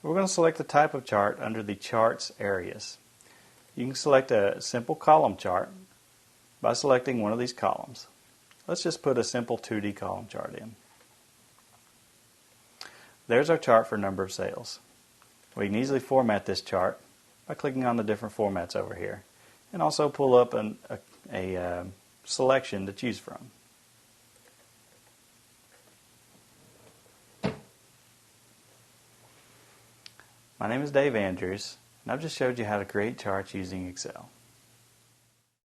We're going to select the type of chart under the Charts areas. You can select a simple column chart by selecting one of these columns. Let's just put a simple 2D column chart in. There's our chart for number of sales. We can easily format this chart by clicking on the different formats over here, and also pull up a selection to choose from. My name is Dave Andrews, and I've just showed you how to create charts using Excel.